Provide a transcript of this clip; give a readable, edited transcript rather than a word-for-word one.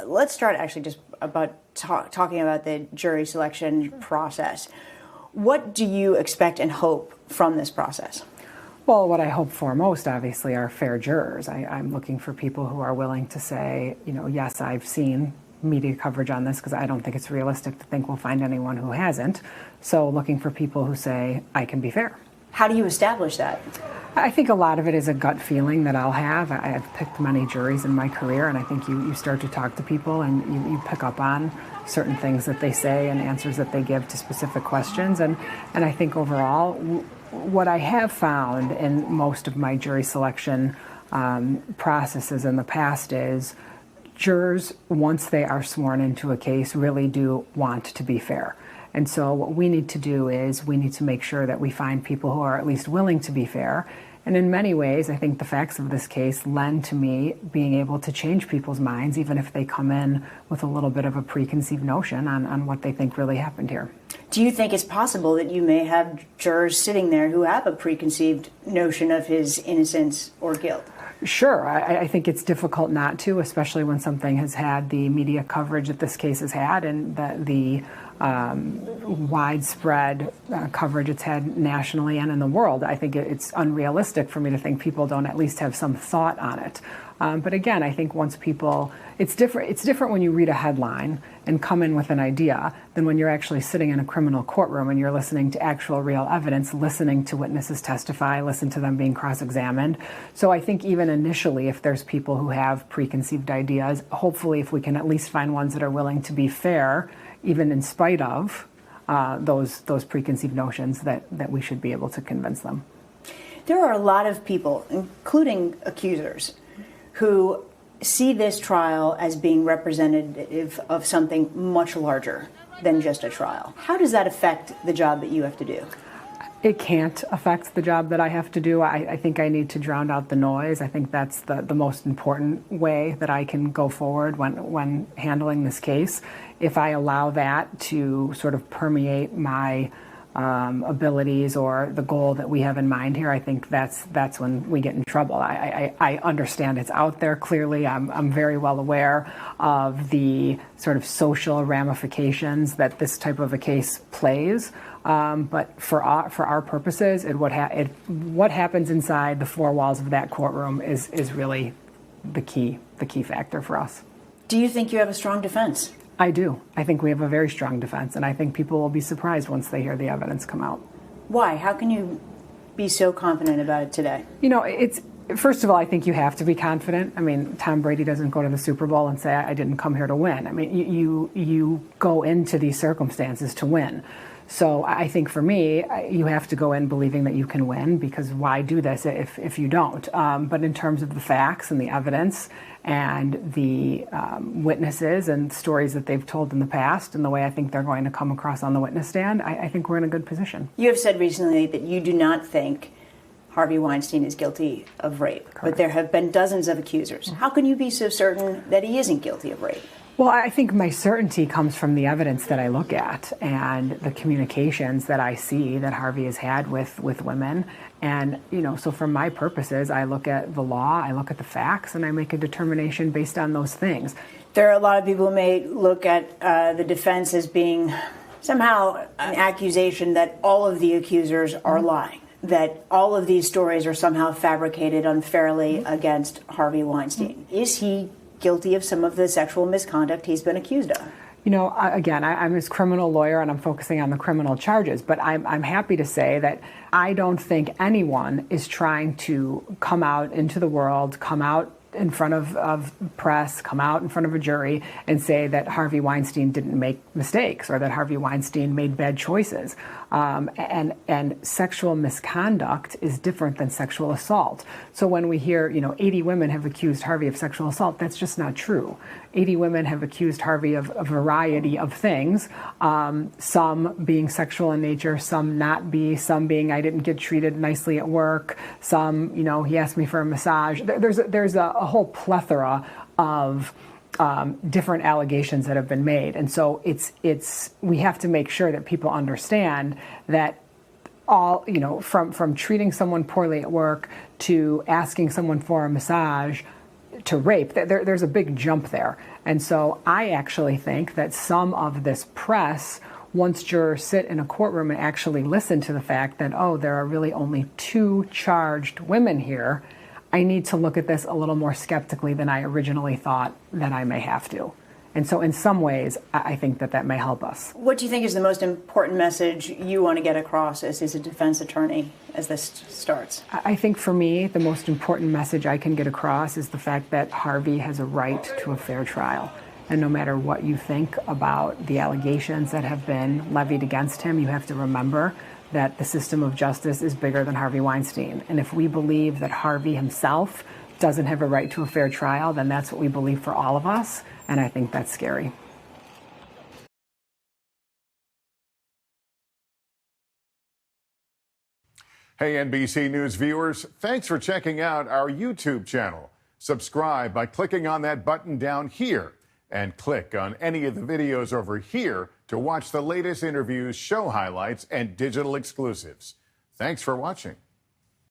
let's start actually just about talking about the jury selection process. What do you expect and hope from this process? Well, what I hope for most, obviously, are fair jurors. I'm looking for people who are willing to say, yes, I've seen media coverage on this, because I don't think it's realistic to think we'll find anyone who hasn't. So looking for people who say, I can be fair. How do you establish that? I think a lot of it is a gut feeling that I'll have. I've picked many juries in my career, and I think you start to talk to people and you pick up on certain things that they say and answers that they give to specific questions. And I think overall, what I have found in most of my jury selection processes in the past is jurors, once they are sworn into a case, really do want to be fair. And so what we need to do is we need to make sure that we find people who are at least willing to be fair. And in many ways, I think the facts of this case lend to me being able to change people's minds, even if they come in with a little bit of a preconceived notion on what they think really happened here. Do you think it's possible that you may have jurors sitting there who have a preconceived notion of his innocence or guilt? Sure. I think it's difficult not to, especially when something has had the media coverage that this case has had and the widespread coverage it's had nationally and in the world. I think it's unrealistic for me to think people don't at least have some thought on it. But again, I think once people, it's different when you read a headline and come in with an idea than when you're actually sitting in a criminal courtroom and you're listening to actual real evidence, listening to witnesses testify, listen to them being cross-examined. So I think even initially, if there's people who have preconceived ideas, hopefully if we can at least find ones that are willing to be fair, even in spite of those preconceived notions, that we should be able to convince them. There are a lot of people, including accusers, who see this trial as being representative of something much larger than just a trial. How does that affect the job that you have to do? It can't affect the job that I have to do. I think I need to drown out the noise. I think that's the most important way that I can go forward when handling this case. If I allow that to sort of permeate my abilities or the goal that we have in mind here, I think that's when we get in trouble. I understand it's out there clearly. I'm very well aware of the sort of social ramifications that this type of a case plays. But for our purposes, what happens inside the four walls of that courtroom is really the key factor for us. Do you think you have a strong defense? I do. I think we have a very strong defense, and I think people will be surprised once they hear the evidence come out. Why? How can you be so confident about it today? First of all, I think you have to be confident. I mean, Tom Brady doesn't go to the Super Bowl and say, I didn't come here to win. I mean, you go into these circumstances to win. So I think for me, you have to go in believing that you can win, because why do this if you don't? But in terms of the facts and the evidence and the witnesses and stories that they've told in the past and the way I think they're going to come across on the witness stand, I think we're in a good position. You have said recently that you do not think Harvey Weinstein is guilty of rape. Correct. But there have been dozens of accusers. How can you be so certain that he isn't guilty of rape? Well, I think my certainty comes from the evidence that I look at and the communications that I see that Harvey has had with women. And, so for my purposes, I look at the law, I look at the facts, and I make a determination based on those things. There are a lot of people who may look at the defense as being somehow an accusation that all of the accusers are lying, that all of these stories are somehow fabricated unfairly against Harvey Weinstein. Is he guilty of some of the sexual misconduct he's been accused of? Again, I'm his criminal lawyer and I'm focusing on the criminal charges, but I'm happy to say that I don't think anyone is trying to come out into the world, come out in front of press, come out in front of a jury and say that Harvey Weinstein didn't make mistakes or that Harvey Weinstein made bad choices. And sexual misconduct is different than sexual assault. So when we hear, 80 women have accused Harvey of sexual assault, that's just not true. 80 women have accused Harvey of a variety of things, some being sexual in nature, some not be, some being I didn't get treated nicely at work, some, he asked me for a massage. There's a whole plethora of different allegations that have been made. And so we have to make sure that people understand that all, from treating someone poorly at work to asking someone for a massage to rape. There's a big jump there. And so I actually think that some of this press, once jurors sit in a courtroom and actually listen to the fact that, oh, there are really only 2 charged women here, I need to look at this a little more skeptically than I originally thought that I may have to. And so in some ways, I think that may help us. What do you think is the most important message you want to get across as a defense attorney as this starts? I think for me, the most important message I can get across is the fact that Harvey has a right to a fair trial. And no matter what you think about the allegations that have been levied against him, you have to remember that the system of justice is bigger than Harvey Weinstein. And if we believe that Harvey himself doesn't have a right to a fair trial, then that's what we believe for all of us. And I think that's scary. Hey, NBC News viewers, thanks for checking out our YouTube channel. Subscribe by clicking on that button down here and click on any of the videos over here to watch the latest interviews, show highlights, and digital exclusives. Thanks for watching.